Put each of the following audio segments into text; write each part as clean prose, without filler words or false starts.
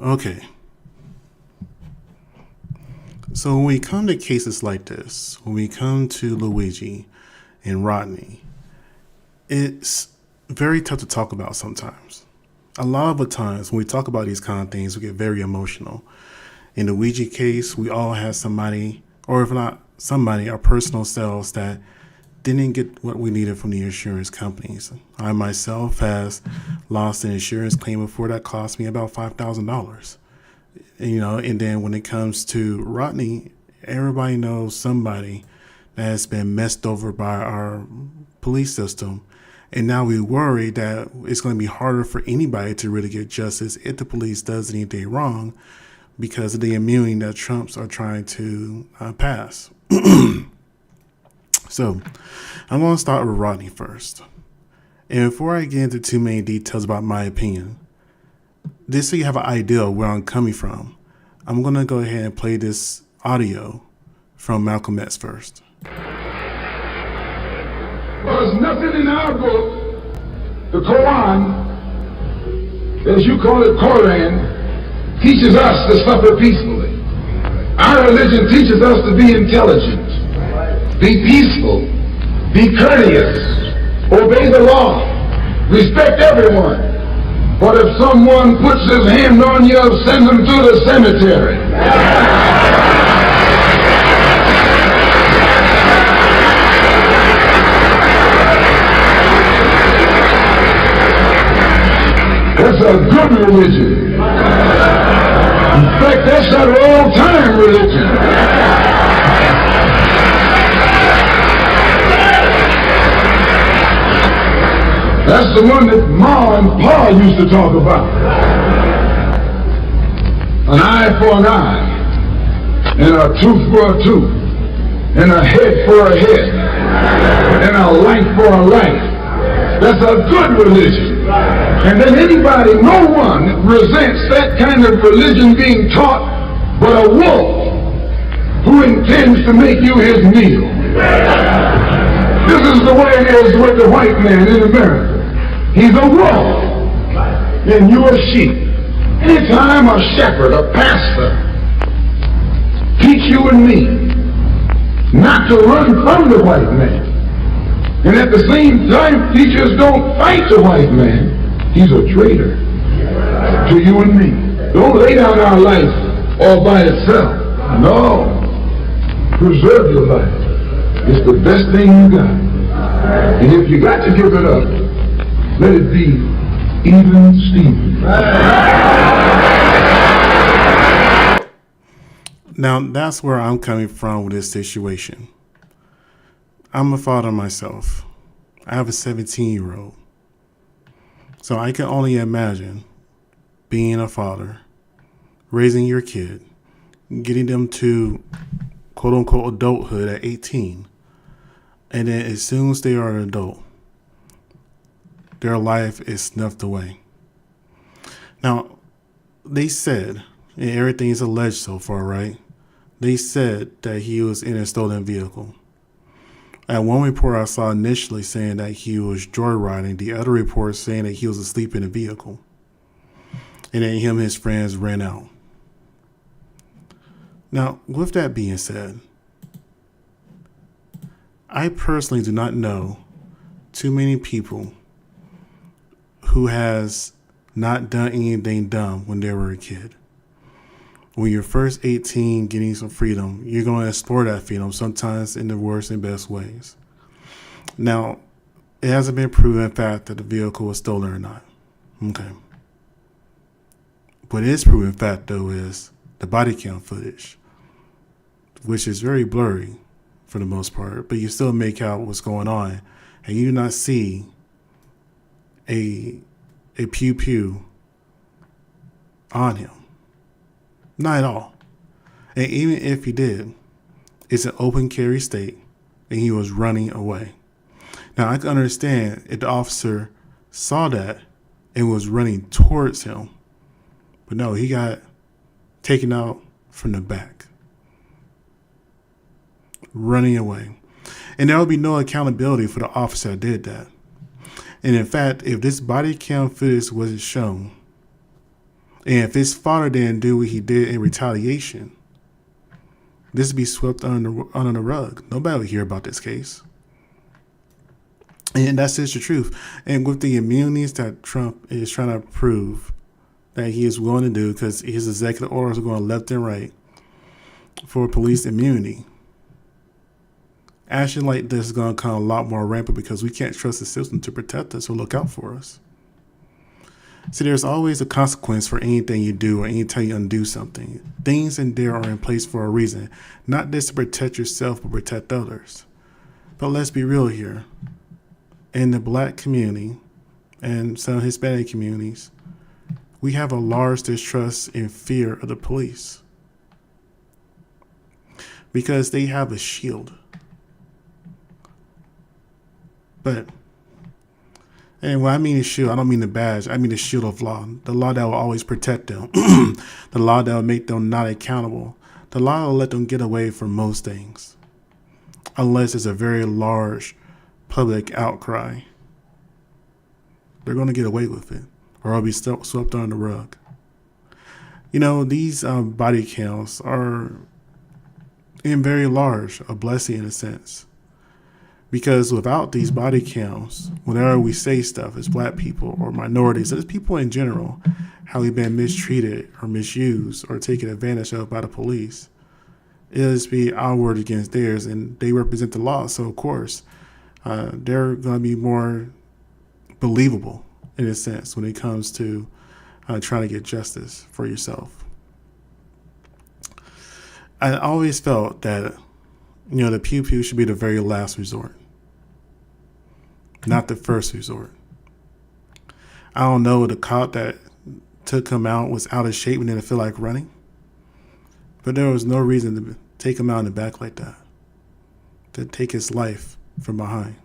Okay. So when we come to cases like this, when we come to Luigi and Rodney, it's very tough to talk about sometimes. A lot of the times when we talk about these kind of things, we get very emotional. In the Luigi case, we all have somebody, or if not somebody, our personal selves that didn't get what we needed from the insurance companies. I myself has lost an insurance claim before that cost me about $5,000. And then when it comes to Rodney, everybody knows somebody that has been messed over by our police system. And now we worry that it's going to be harder for anybody to really get justice if the police does anything wrong because of the immunity that Trumps are trying to pass. So I'm going to start with Rodney first. And before I get into too many details about my opinion, just so you have an idea of where I'm coming from, I'm going to go ahead and play this audio from Malcolm X first. There's nothing in our book, the Quran, as you call it, Quran, teaches us to suffer peacefully. Our religion teaches us to be intelligent, be peaceful, be courteous, obey the law, respect everyone. But if someone puts his hand on you, send him to the cemetery. That's a good religion. In fact, that's our all-time religion. That's the one that Ma and Pa used to talk about. An eye for an eye, and a tooth for a tooth, and a head for a head, and a life for a life. That's a good religion. And then anybody, no one resents that kind of religion being taught but a wolf who intends to make you his meal. This is the way it is with the white man in America. He's a wolf, and you're a sheep. Anytime a shepherd, a pastor, teach you and me not to run from the white man, and at the same time teachers don't fight the white man, he's a traitor to you and me. Don't lay down our life all by itself. No. Preserve your life. It's the best thing you got. And if you got to give it up, let it be even Steven. Now, that's where I'm coming from with this situation. I'm a father myself. I have a 17-year-old. So I can only imagine being a father, raising your kid, getting them to quote-unquote adulthood at 18. And then as soon as they are an adult, their life is snuffed away. Now, they said, and everything is alleged so far, right? They said that he was in a stolen vehicle. At one report I saw initially saying that he was joyriding, the other report saying that he was asleep in the vehicle. And then him and his friends ran out. Now, with that being said, I personally do not know too many people who has not done anything dumb when they were a kid. When you're first 18, getting some freedom, you're going to explore that freedom, sometimes in the worst and best ways. Now, it hasn't been proven fact that the vehicle was stolen or not. Okay. What is proven fact, though, is the body cam footage, which is very blurry for the most part, but you still make out what's going on, and you do not see a pew-pew on him. Not at all. And even if he did, it's an open carry state and he was running away. Now, I can understand if the officer saw that and was running towards him, but no, he got taken out from the back, running away. And there will be no accountability for the officer that did that. And in fact, if this body cam footage wasn't shown, And if his father didn't do what he did in retaliation, this would be swept under the rug. Nobody would hear about this case. And that's just the truth. And with the immunities that Trump is trying to prove that he is willing to do, because his executive orders are going left and right for police immunity, action like this is going to come a lot more rampant because we can't trust the system to protect us or look out for us. See, there's always a consequence for anything you do or anytime you undo something. Things in there are in place for a reason, not just to protect yourself, but protect others. But let's be real here. In the black community and some Hispanic communities, we have a large distrust and fear of the police because they have a shield. But, and when I mean the shield, I don't mean the badge. I mean the shield of law. The law that will always protect them. The law that will make them not accountable. The law will let them get away from most things. Unless it's a very large public outcry. They're going to get away with it. Or it'll be swept under the rug. You know, these body counts are in very large, a blessing in a sense. Because without these body counts, whenever we say stuff as black people or minorities, as people in general, how we've been mistreated or misused or taken advantage of by the police, it'll be our word against theirs, and they represent the law. So, of course, they're going to be more believable in a sense when it comes to trying to get justice for yourself. I always felt that, you know, the pew-pew should be the very last resort, not the first resort. I don't know, the cop that took him out was out of shape and didn't feel like running, but there was no reason to take him out in the back like that, to take his life from behind.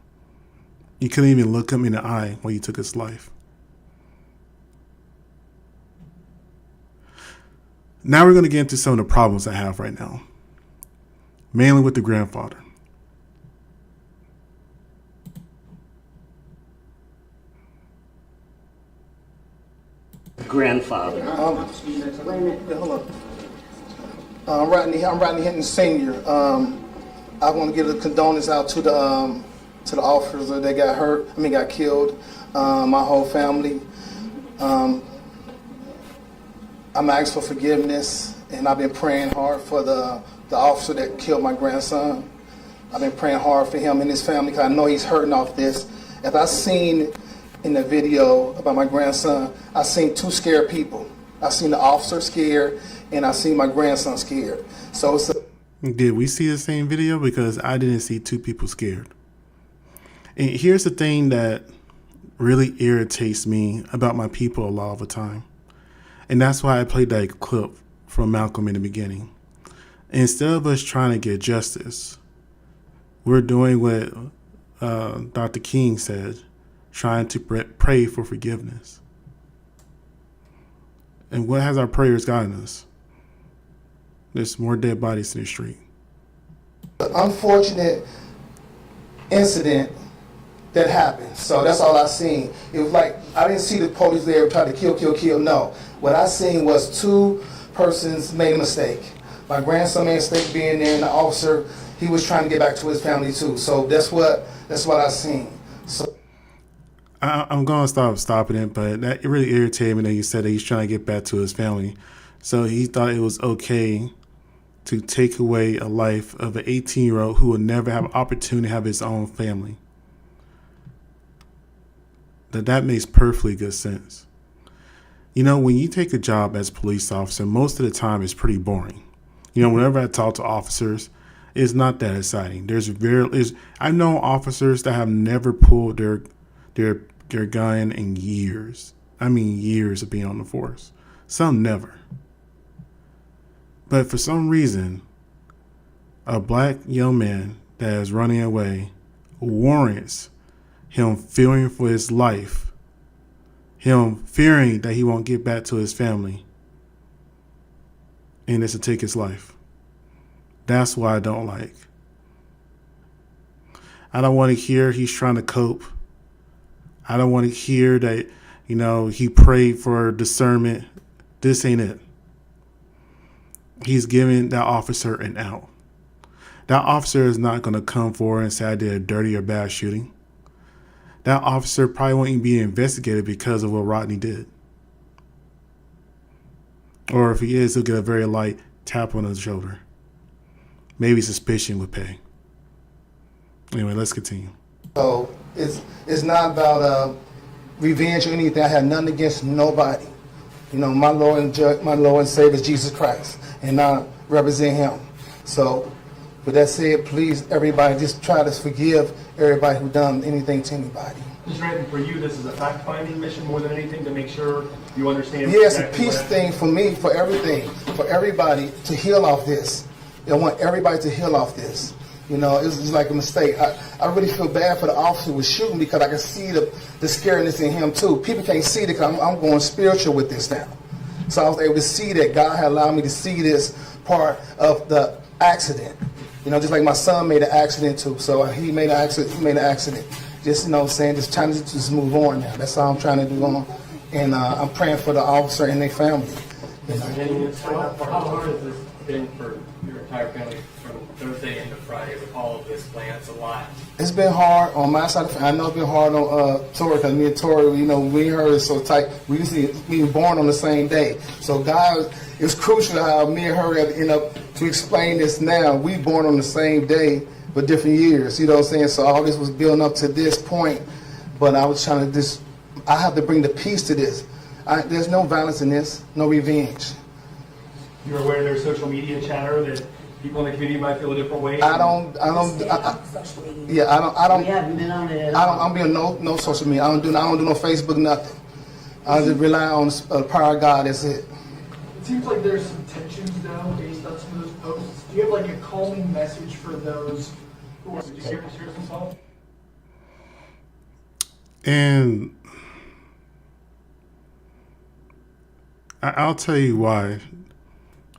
You couldn't even look him in the eye when you took his life. Now we're going to get into some of the problems I have right now, mainly with the grandfather. Grandfather. Wait a minute, hold on. I'm Rodney Hinton Sr. I want to give a condolence out to the officers that got killed. My whole family. I'm asking for forgiveness, and I've been praying hard for the officer that killed my grandson. I've been praying hard for him and his family because I know he's hurting off this. If I seen in the video about my grandson, I seen two scared people. I seen the officer scared, and I seen my grandson scared. So it's Did we see the same video? Because I didn't see two people scared. And here's the thing that really irritates me about my people a lot of the time. And that's why I played that clip from Malcolm in the beginning. Instead of us trying to get justice, we're doing what Dr. King said, trying to pray for forgiveness. And what has our prayers gotten us? There's more dead bodies in the street. an unfortunate incident that happened. So that's all I seen. It was like, I didn't see the police there trying to kill. No. What I seen was two persons made a mistake. My grandson made a mistake being there, and the officer, he was trying to get back to his family too. So that's what I seen. So I'm going to stopping it, but it really irritated me that you said that he's trying to get back to his family. So he thought it was okay to take away a life of an 18-year-old who will never have an opportunity to have his own family. That makes perfectly good sense. You know, when you take a job as a police officer, most of the time it's pretty boring. You know, whenever I talk to officers, it's not that exciting. I know officers that have never pulled their gun in years. I mean, years of being on the force. Some never. But for some reason, a black young man that is running away warrants him fearing for his life, him fearing that he won't get back to his family, and it's to take his life. That's what I don't like. I don't want to hear he's trying to cope. I don't want to hear that, you know, he prayed for discernment. This ain't it. He's giving that officer an out. That officer is not going to come forward and say I did a dirty or bad shooting. That officer probably won't even be investigated because of what Rodney did. Or if he is, he'll get a very light tap on his shoulder. Maybe suspicion would pay. Anyway, let's continue. So it's not about revenge or anything. I have nothing against nobody. You know, my Lord and Savior is Jesus Christ, and I represent Him. So, with that said, please, everybody, just try to forgive everybody who done anything to anybody. Mr. Rankin, for you, this is a fact-finding mission more than anything to make sure you understand. Yeah, it's a peace thing for me, for everything, for everybody to heal off this. I want everybody to heal off this. You know, it was just like a mistake. I really feel bad for the officer who was shooting because I can see the scariness in him too. People can't see it because I'm going spiritual with this now. So I was able to see that God had allowed me to see this part of the accident. You know, just like my son made an accident too. So he made an accident. Just, you know what I'm saying, just trying to just move on now. That's all I'm trying to do on. And I'm praying for the officer and their family. You know? How hard has this been for your entire family from Thursday into Friday with all of this plan? It's a lot. It's been hard on my side of the family. I know it's been hard on Tori, because me and Tori, you know, we and her is so tight. We usually we were born on the same day. So God, it's crucial how me and her have, you know, to explain this now. We born on the same day, but different years. You know what I'm saying? So all this was building up to this point. But I was trying to I have to bring the peace to this. There's no violence in this, no revenge. You're aware there's social media chatter that people in the community might feel a different way? We haven't been on it at all. I'm being no social media. I don't do no Facebook, nothing. I just rely on the power of God. That's it. It seems like there's some tensions though based on some of those posts. Do you have like a calming message for those who are? Did you hear from Saul? And I'll tell you why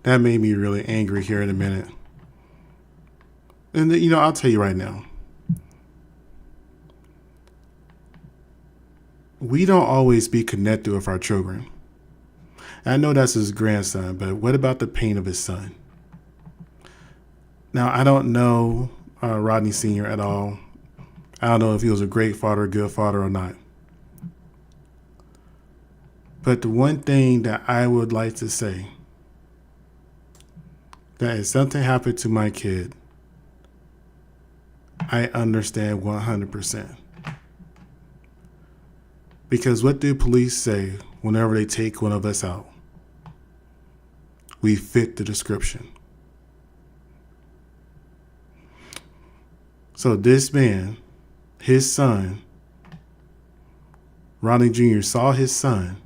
that made me really angry here in a minute. And, you know, I'll tell you right now. We don't always be connected with our children. I know that's his grandson, but what about the pain of his son? Now, I don't know Rodney Sr. at all. I don't know if he was a great father, a good father or not. But the one thing that I would like to say, that if something happened to my kid, I understand 100%. Because what do police say whenever they take one of us out? We fit the description. So this man, his son, Rodney Jr. saw his son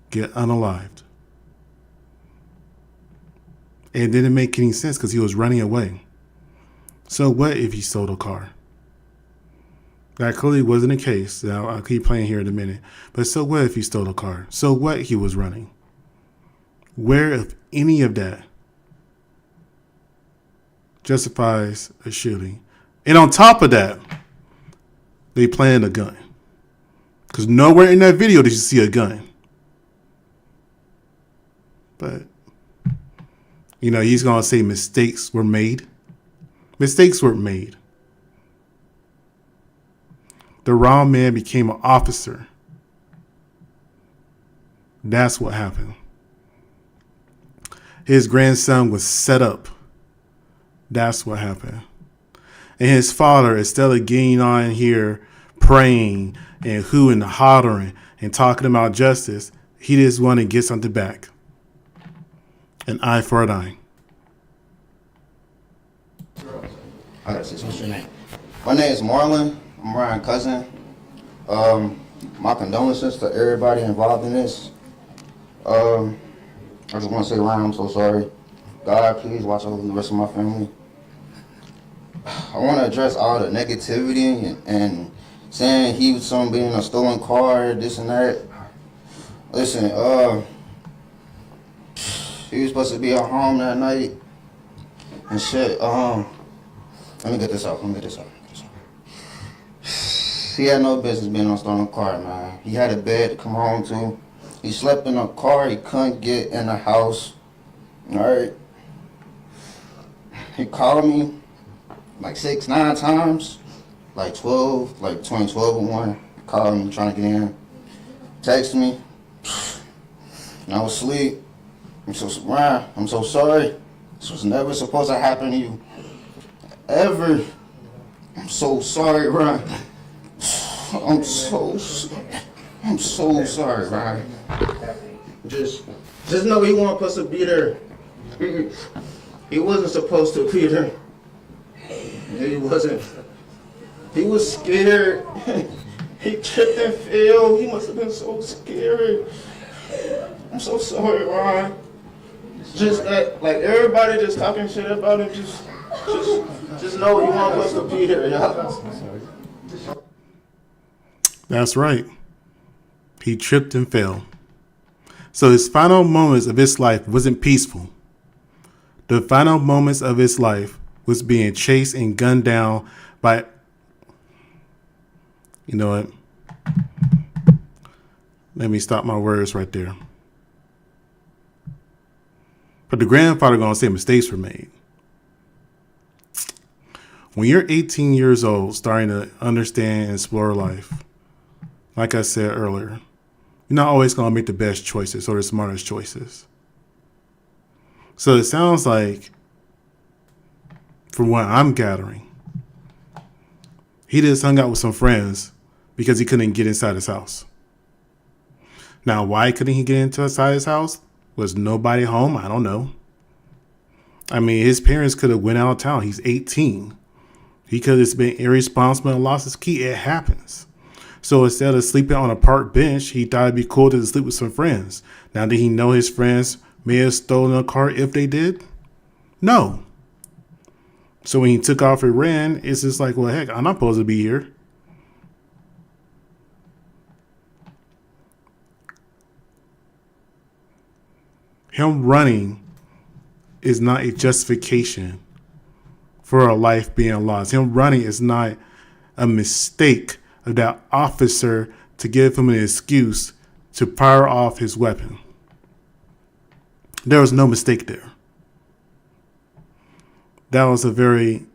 get unalived. And it didn't make any sense because he was running away. So what if he stole a car? That clearly wasn't the case. Now, I'll keep playing here in a minute. But so what if he stole a car? So what he was running? Where, if any of that, justifies a shooting? And on top of that, they planted a gun. Because nowhere in that video did you see a gun. But, you know, he's going to say mistakes were made. Mistakes were made. The wrong man became an officer. That's what happened. His grandson was set up. That's what happened. And his father, instead of getting on here praying and hooing and hollering and talking about justice, he just wanted to get something back. An eye for an eye. What's your name? My name is Marlon. I'm Ryan's cousin. My condolences to everybody involved in this. I just want to say, Ryan, I'm so sorry. God, please watch over the rest of my family. I want to address all the negativity and saying he was being a stolen car, this and that. Listen, he was supposed to be at home that night and shit. Let me get this out. He had no business being on a stolen car, man. He had a bed to come home to. He slept in a car. He couldn't get in the house. All right. He called me like 6, 9 times, like 12, like between 12 and 1. He called me trying to get in. Text me. And I was asleep. Ryan, I'm so sorry. This was never supposed to happen to you. Ever. I'm so sorry, Ryan. I'm so sorry, Ryan. Just know he wasn't supposed to be there. He wasn't supposed to be there. He wasn't. He was scared. He tripped and fell. He must have been so scared. I'm so sorry, Ryan. Just like everybody just talking shit about him. Just know he wasn't supposed to be there, y'all. That's right. He tripped and fell. So his final moments of his life wasn't peaceful. The final moments of his life was being chased and gunned down by, you know what? Let me stop my words right there. But the grandfather gonna say mistakes were made. When you're 18 years old, starting to understand and explore life, like I said earlier, you're not always gonna make the best choices or the smartest choices. So it sounds like, from what I'm gathering, he just hung out with some friends because he couldn't get inside his house. Now, why couldn't he get inside his house? Was nobody home? I don't know. I mean, his parents could have went out of town. He's 18. He could have been irresponsible and lost his key. It happens. So instead of sleeping on a park bench, he thought it'd be cool to sleep with some friends. Now, did he know his friends may have stolen a car if they did? No. So when he took off and ran, it's just like, well, heck, I'm not supposed to be here. Him running is not a justification for a life being lost. Him running is not a mistake of that officer to give him an excuse to fire off his weapon. There was no mistake there. That was a very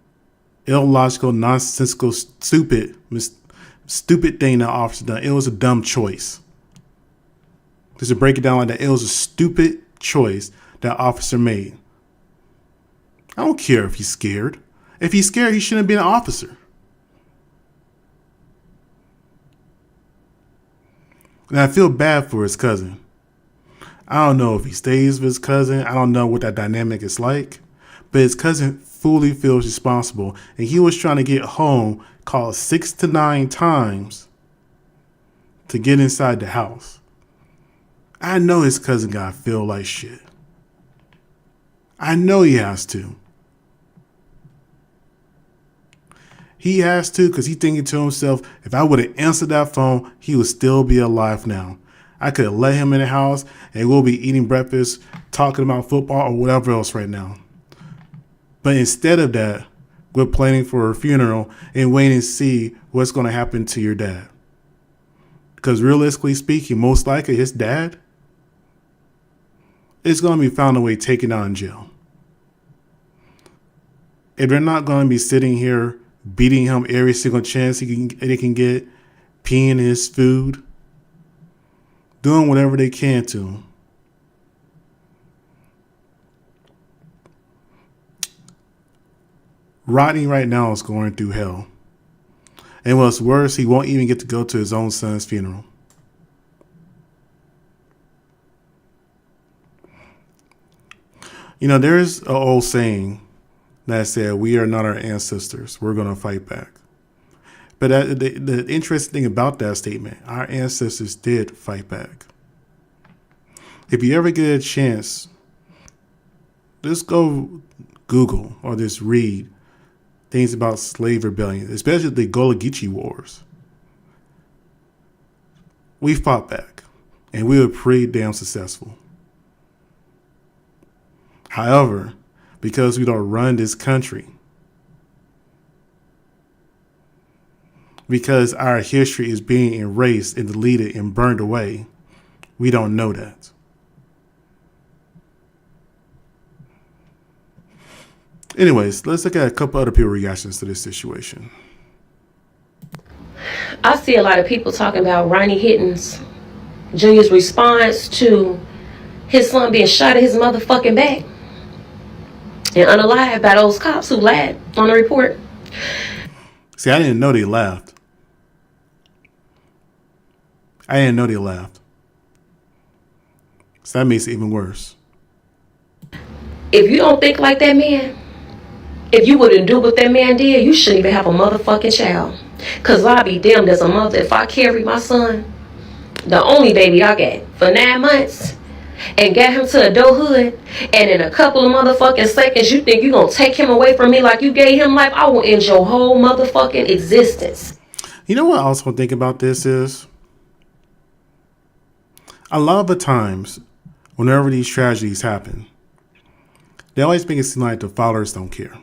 illogical, nonsensical, stupid thing that officer done. It was a dumb choice. Just to break it down like that, it was a stupid choice that officer made. I don't care if he's scared. If he's scared, he shouldn't be an officer. And I feel bad for his cousin. I don't know if he stays with his cousin. I don't know what that dynamic is like. But his cousin fully feels responsible. And he was trying to get home, called 6 to 9 times to get inside the house. I know his cousin gotta feel like shit. I know he has to. He has to because he's thinking to himself, if I would have answered that phone, he would still be alive now. I could have let him in the house and we'll be eating breakfast, talking about football or whatever else right now. But instead of that, we're planning for a funeral and waiting to see what's going to happen to your dad. Because realistically speaking, most likely his dad is going to be found a way taken out in jail. If they're not going to be sitting here beating him every single chance they can get, peeing in his food, doing whatever they can to him. Rodney right now is going through hell. And what's worse, he won't even get to go to his own son's funeral. You know, there's an old saying that said, we are not our ancestors. We're going to fight back. But the interesting thing about that statement, our ancestors did fight back. If you ever get a chance, just go Google or just read things about slave rebellion, especially the Gullah Geechee Wars. We fought back, and we were pretty damn successful. However, because we don't run this country, because our history is being erased and deleted and burned away, We don't know that. Anyways, let's look at a couple other people's reactions to this situation. I see a lot of people talking about Rodney Hinton Jr.'s response to his son being shot at his motherfucking back and unalived by those cops who lied on the report. See, I didn't know they laughed. So that makes it even worse. If you don't think like that man, if you wouldn't do what that man did, you shouldn't even have a motherfucking child. Cause I'll be damned as a mother if I carry my son, the only baby I got, for 9 months and got him to adulthood, and in a couple of motherfucking seconds you think you gonna take him away from me like you gave him life, I will end your whole motherfucking existence. You know what I also think about this is, a lot of the times whenever these tragedies happen, they always make it seem like the fathers don't care.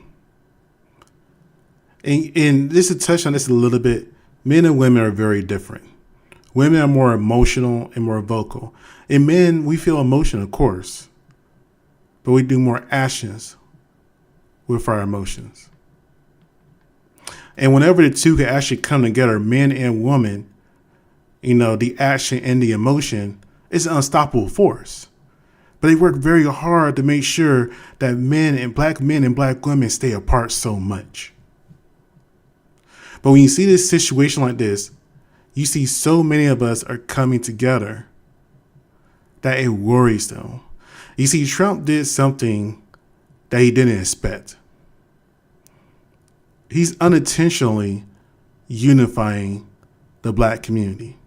And this is touch on this a little bit. Men and women are very different. Women are more emotional and more vocal. And men, we feel emotion, of course, but we do more actions with our emotions. And whenever the two can actually come together, men and women, the action and the emotion, it's an unstoppable force. But they work very hard to make sure that men and black women stay apart so much. But when you see this situation like this, you see so many of us are coming together that it worries them. You see, Trump did something that he didn't expect. He's unintentionally unifying the black community.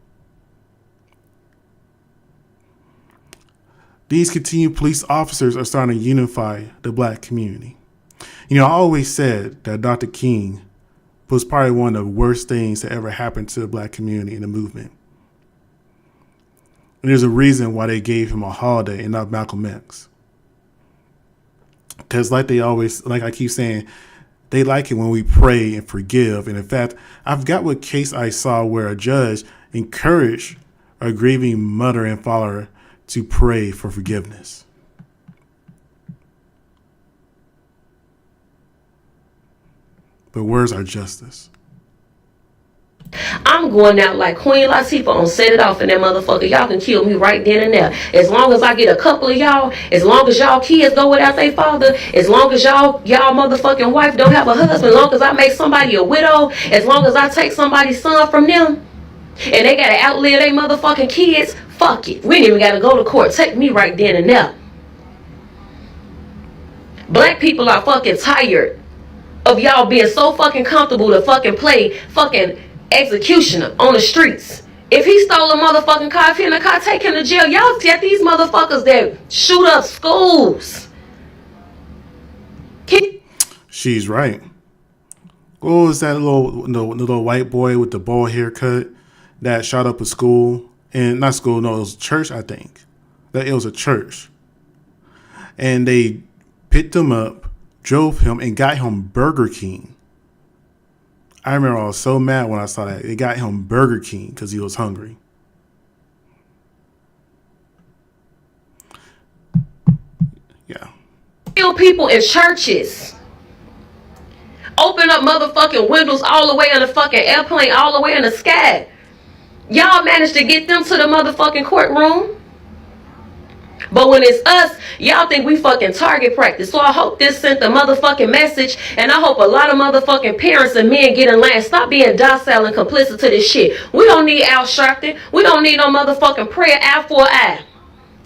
These continued police officers are starting to unify the black community. I always said that Dr. King was probably one of the worst things that ever happened to the black community in the movement. And there's a reason why they gave him a holiday and not Malcolm X. Because like I keep saying, they like it when we pray and forgive. And in fact, I forgot what case I saw where a judge encouraged a grieving mother and father to pray for forgiveness. But where's our justice? I'm going out like Queen Latifah on Set It Off in that motherfucker. Y'all can kill me right then and there. As long as I get a couple of y'all, as long as y'all kids go without their father, as long as y'all motherfucking wife don't have a husband, as long as I make somebody a widow, as long as I take somebody's son from them, and they gotta outlive their motherfucking kids, fuck it. We ain't even gotta go to court. Take me right then and there. Black people are fucking tired of y'all being so fucking comfortable to fucking play fucking executioner on the streets. If he stole a motherfucking car, if he in a car, take him to jail. Y'all get these motherfuckers that shoot up schools. She's right. What was that little white boy with the bald haircut that shot up a school? And not school, no, it was a church, I think. It was a church. And they picked him up, drove him, and got him Burger King. I remember I was so mad when I saw that. They got him Burger King because he was hungry. Yeah. Kill people in churches. Open up motherfucking windows all the way in the fucking airplane, all the way in the sky. Y'all managed to get them to the motherfucking courtroom. But when it's us, y'all think we fucking target practice. So I hope this sent the motherfucking message, and I hope a lot of motherfucking parents and men get in line. Stop being docile and complicit to this shit. We don't need Al Sharpton. We don't need no motherfucking prayer. Eye for an eye.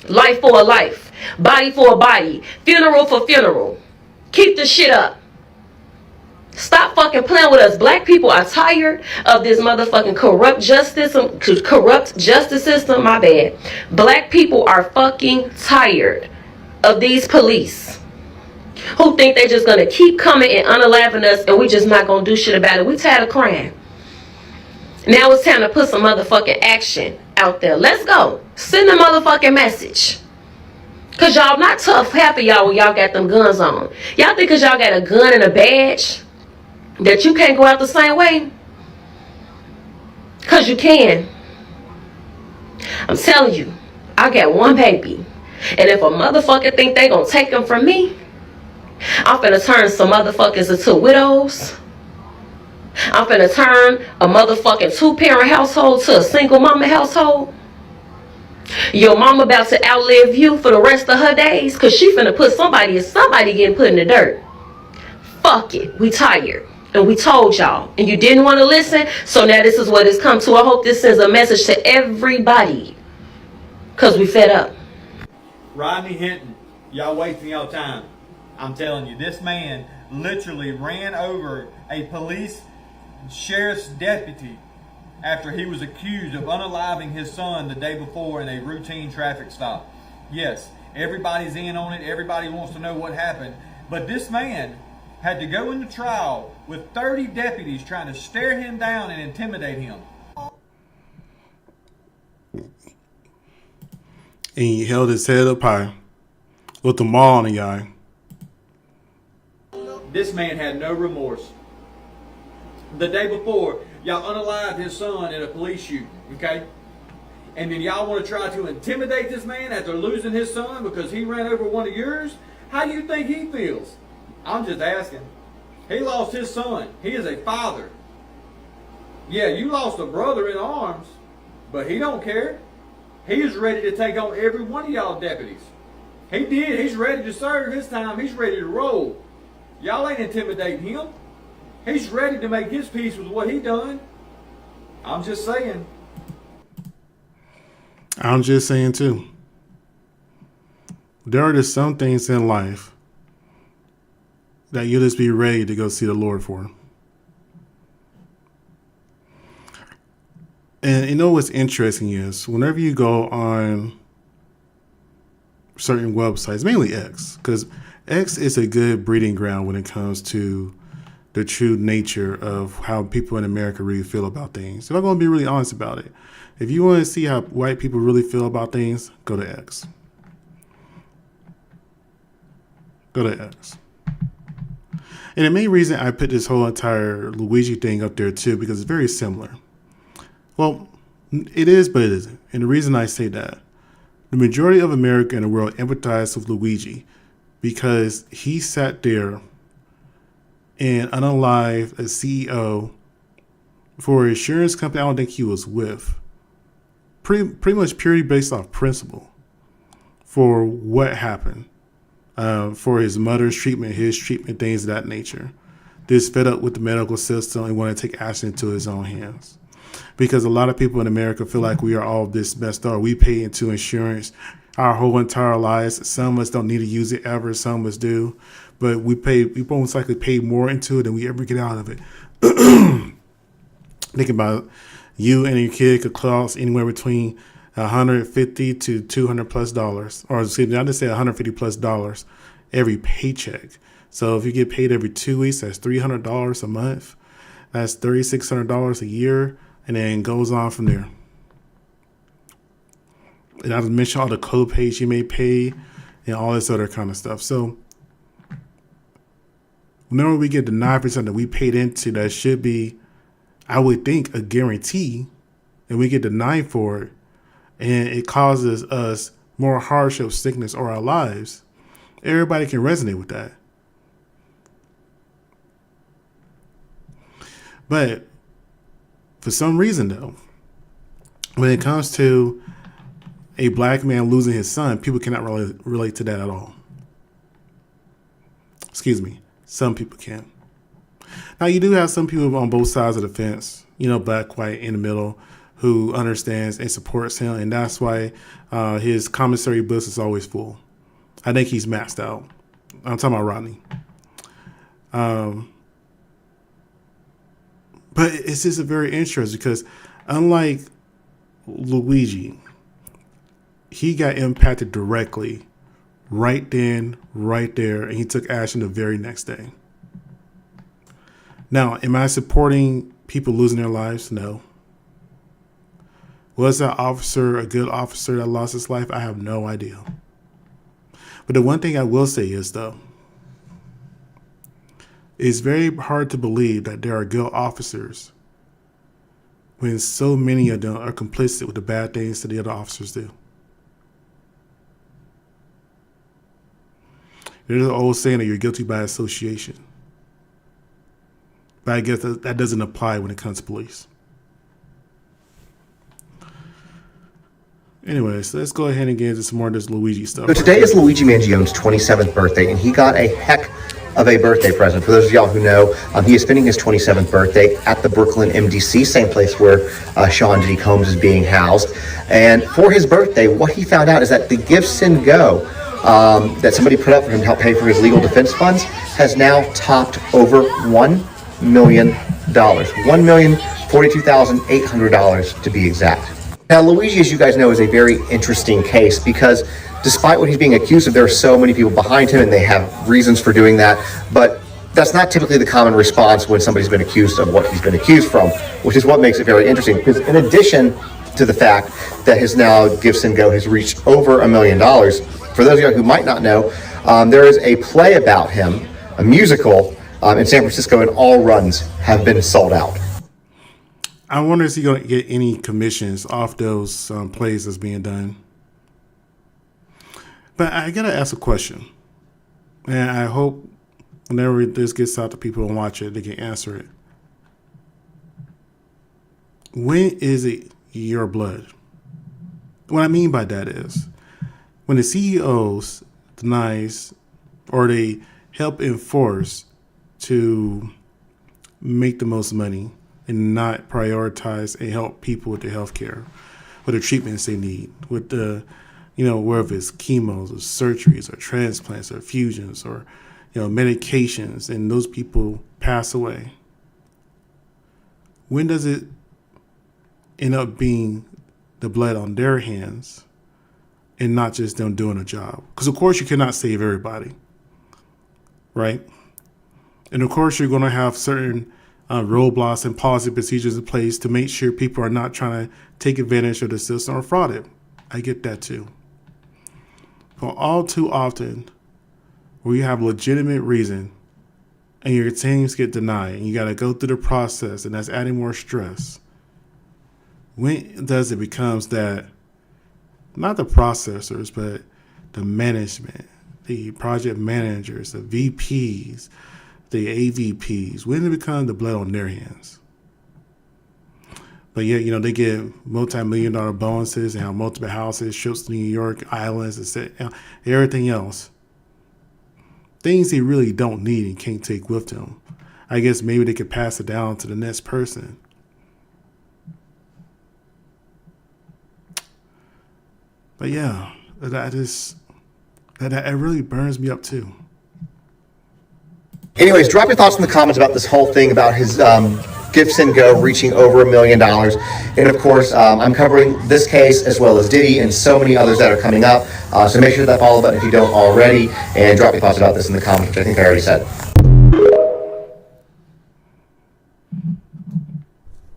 Life for a life. Body for a body. Funeral for funeral. Keep the shit up. Stop fucking playing with us. Black people are tired of this motherfucking corrupt justice system. My bad. Black people are fucking tired of these police who think they're just gonna keep coming and unaliving us, and we just not gonna do shit about it. We tired of crying. Now it's time to put some motherfucking action out there. Let's go. Send a motherfucking message. Cause y'all not tough. Half of y'all when y'all got them guns on. Y'all think cause y'all got a gun and a badge that you can't go out the same way? Cause you can. I'm telling you, I got one baby. And if a motherfucker think they gonna take them from me, I'm finna turn some motherfuckers into widows. I'm finna turn a motherfucking 2-parent household to a single mama household. Your mama about to outlive you for the rest of her days, cause she finna put somebody getting put in the dirt. Fuck it, we tired. And we told y'all, and you didn't want to listen, so now this is what it's come to. I hope this sends a message to everybody, cause we fed up. Rodney Hinton, y'all wasting y'all time. I'm telling you, this man literally ran over a police sheriff's deputy after he was accused of unaliving his son the day before in a routine traffic stop. Yes, everybody's in on it. Everybody wants to know what happened. But this man had to go into trial with 30 deputies trying to stare him down and intimidate him. And he held his head up high, looked them all in the eye. This man had no remorse. The day before, y'all unalived his son in a police shooting, okay? And then y'all want to try to intimidate this man after losing his son because he ran over one of yours? How do you think he feels? I'm just asking. He lost his son. He is a father. Yeah, you lost a brother in arms, but he don't care. He is ready to take on every one of y'all deputies. He did. He's ready to serve his time. He's ready to roll. Y'all ain't intimidating him. He's ready to make his peace with what he done. I'm just saying. I'm just saying too. There are just some things in life that you'll just be ready to go see the Lord for. And you know what's interesting is whenever you go on certain websites, mainly X, because X is a good breeding ground when it comes to the true nature of how people in America really feel about things. If I'm going to be really honest about it, if you want to see how white people really feel about things, go to X. Go to X. And the main reason I put this whole entire Luigi thing up there too, because it's very similar. Well, it is, but it isn't. And the reason I say that, the majority of America and the world empathize with Luigi because he sat there and unalived a CEO for an insurance company I don't think he was with. Pretty much purely based off principle for what happened. For his mother's treatment, his treatment, things of that nature. Just fed up with the medical system and want to take action into his own hands. Because a lot of people in America feel like we are all this messed up. We pay into insurance our whole entire lives. Some of us don't need to use it ever. Some of us do. But we most likely pay more into it than we ever get out of it. Think about it. You and your kid could cost anywhere between $150 to $200+, or excuse me, I just say $150+ every paycheck. So if you get paid every 2 weeks, that's $300 a month. That's $3,600 a year, and then goes on from there. And I just mention all the co-pays you may pay and all this other kind of stuff. So whenever we get the 9% that we paid into, that should be, I would think, a guarantee, and we get the 9 for it, and it causes us more hardship, sickness, or our lives, everybody can resonate with that. But for some reason, though, when it comes to a black man losing his son, people cannot relate to that at all. Excuse me. Some people can. Now, you do have some people on both sides of the fence, black, white, in the middle, who understands and supports him. And that's why his commissary bus is always full. I think he's maxed out. I'm talking about Rodney. But it's just a very interesting because unlike Luigi, he got impacted directly right then, right there, and he took action the very next day. Now, am I supporting people losing their lives? No. Was that officer a good officer that lost his life? I have no idea. But the one thing I will say is, though, it's very hard to believe that there are good officers when so many of them are complicit with the bad things that the other officers do. There's an old saying that you're guilty by association. But I guess that doesn't apply when it comes to police. Anyways, let's go ahead and get into some more of this Luigi stuff. So today is Luigi Mangione's 27th birthday, and he got a heck of a birthday present. For those of y'all who know, he is spending his 27th birthday at the Brooklyn MDC, same place where Sean Diddy Combs is being housed. And for his birthday, what he found out is that the Gifts and Go that somebody put up for him to help pay for his legal defense funds has now topped over $1 million. $1,042,800 to be exact. Now, Luigi, as you guys know, is a very interesting case because despite what he's being accused of, there are so many people behind him and they have reasons for doing that. But that's not typically the common response when somebody's been accused of what he's been accused from, which is what makes it very interesting. Because in addition to the fact that his now Gifts and Go has reached over $1 million, for those of you who might not know, there is a play about him, a musical in San Francisco, and all runs have been sold out. I wonder if he's going to get any commissions off those plays that's being done. But I got to ask a question. And I hope whenever this gets out to people and watch it, they can answer it. When is it your blood? What I mean by that is when the CEOs denies or they help enforce to make the most money and not prioritize and help people with their health care, with the treatments they need, with the, whether it's chemos or surgeries or transplants or fusions or, medications, and those people pass away. When does it end up being the blood on their hands and not just them doing a job? Because, of course, you cannot save everybody, right? And, of course, you're going to have certain roadblocks and policy procedures in place to make sure people are not trying to take advantage of the system or fraud it. I get that too. But all too often, where you have legitimate reason and your claims get denied and you got to go through the process and that's adding more stress, when does it becomes that not the processors, but the management, the project managers, the VPs, the AVPs, when it becomes the blood on their hands? But yet, they get multi-million-dollar bonuses and have multiple houses, trips to New York, islands, etc., everything else. Things they really don't need and can't take with them. I guess maybe they could pass it down to the next person. But yeah, it really burns me up too. Anyways, drop your thoughts in the comments about this whole thing about his Gifts and Go reaching over $1 million. And of course, I'm covering this case as well as Diddy and so many others that are coming up. So make sure to hit that follow button if you don't already, and drop your thoughts about this in the comments, which I think I already said.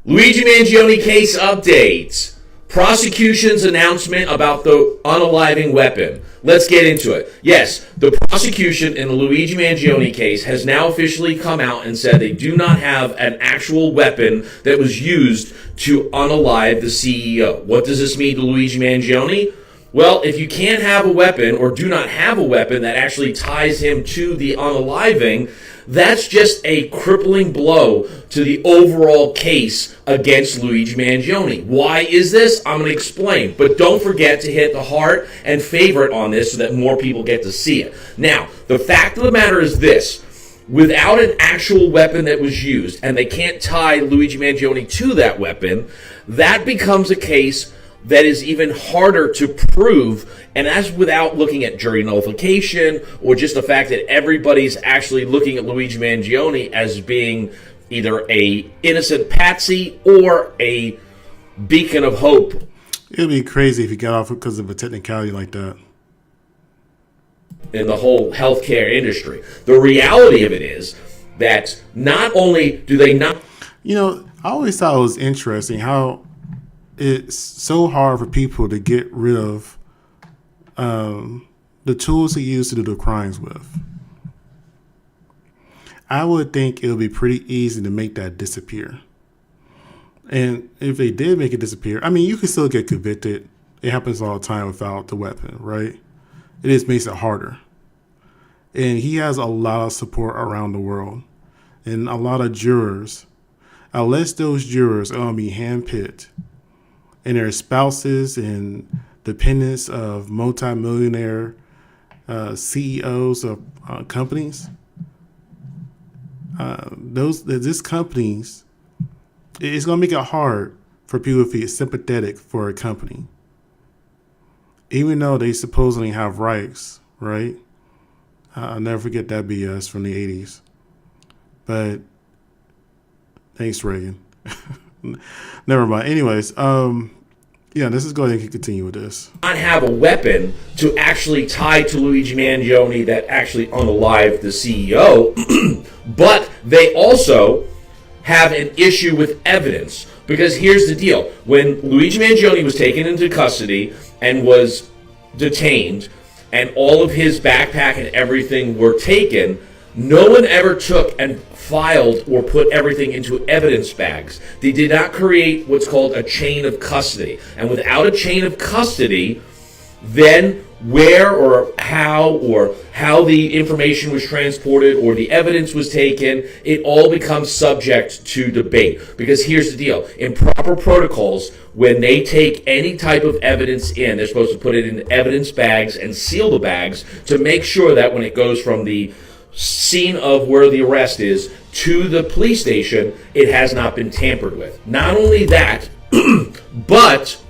Luigi Mangione case updates. Prosecution's announcement about the unaliving weapon. Let's get into it. Yes, the prosecution in the Luigi Mangione case has now officially come out and said they do not have an actual weapon that was used to unalive the CEO. What does this mean to Luigi Mangione? Well, if you can't have a weapon or do not have a weapon that actually ties him to the unaliving, that's just a crippling blow to the overall case against Luigi Mangione. Why is this? I'm going to explain. But don't forget to hit the heart and favorite on this so that more people get to see it. Now, the fact of the matter is this. Without an actual weapon that was used, and they can't tie Luigi Mangione to that weapon, that becomes a case that is even harder to prove, and that's without looking at jury nullification or just the fact that everybody's actually looking at Luigi Mangione as being either a innocent patsy or a beacon of hope. It'd be crazy if he got off because of a technicality like that. In the whole healthcare industry. The reality of it is that not only do they not... I always thought it was interesting how it's so hard for people to get rid of the tools they use to do the crimes with. I would think it would be pretty easy to make that disappear. And if they did make it disappear, you can still get convicted. It happens all the time without the weapon, right? It just makes it harder. And he has a lot of support around the world. And a lot of jurors, unless those jurors are going to be handpicked and their spouses and dependents of multimillionaire CEOs of companies, these companies, it's going to make it hard for people to feel sympathetic for a company. Even though they supposedly have rights, right? I'll never forget that BS from the 80s. But thanks, Reagan. Never mind. Anyways, yeah, let's just go ahead and continue with this. Not have a weapon to actually tie to Luigi Mangione that actually unalived the CEO, but they also have an issue with evidence. Because here's the deal. When Luigi Mangione was taken into custody and was detained, and all of his backpack and everything were taken, no one ever took and filed or put everything into evidence bags. They did not create what's called a chain of custody. And without a chain of custody, then where or how the information was transported or the evidence was taken, it all becomes subject to debate. Because here's the deal. In proper protocols, when they take any type of evidence in, they're supposed to put it in evidence bags and seal the bags to make sure that when it goes from the scene of where the arrest is to the police station, it has not been tampered with. Not only that, but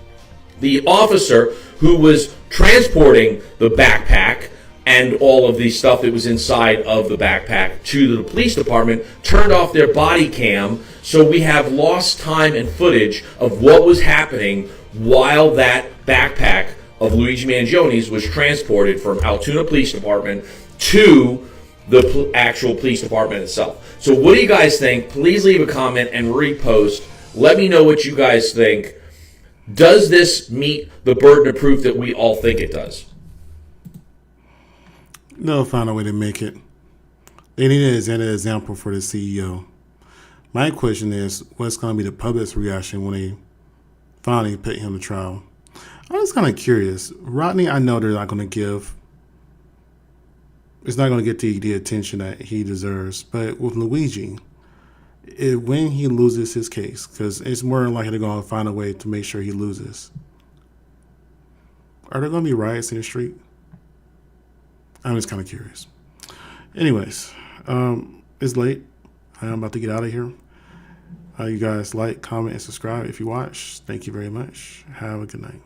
the officer who was transporting the backpack and all of the stuff that was inside of the backpack to the police department turned off their body cam, so we have lost time and footage of what was happening while that backpack of Luigi Mangione's was transported from Altoona Police Department to the actual police department itself. So what do you guys think? Please leave a comment and repost. Let me know what you guys think. Does this meet the burden of proof that we all think it does? They'll find a way to make it. They need it as an example for the CEO. My question is, what's going to be the public's reaction when they finally put him to trial? I'm just kind of curious. Rodney, I know they're not going to give. It's not going to get the attention that he deserves. But with Luigi, when he loses his case, because it's more than likely they're going to find a way to make sure he loses, are there going to be riots in the street? I'm just kind of curious. Anyways, it's late. I am about to get out of here. You guys like, comment, and subscribe if you watch. Thank you very much. Have a good night.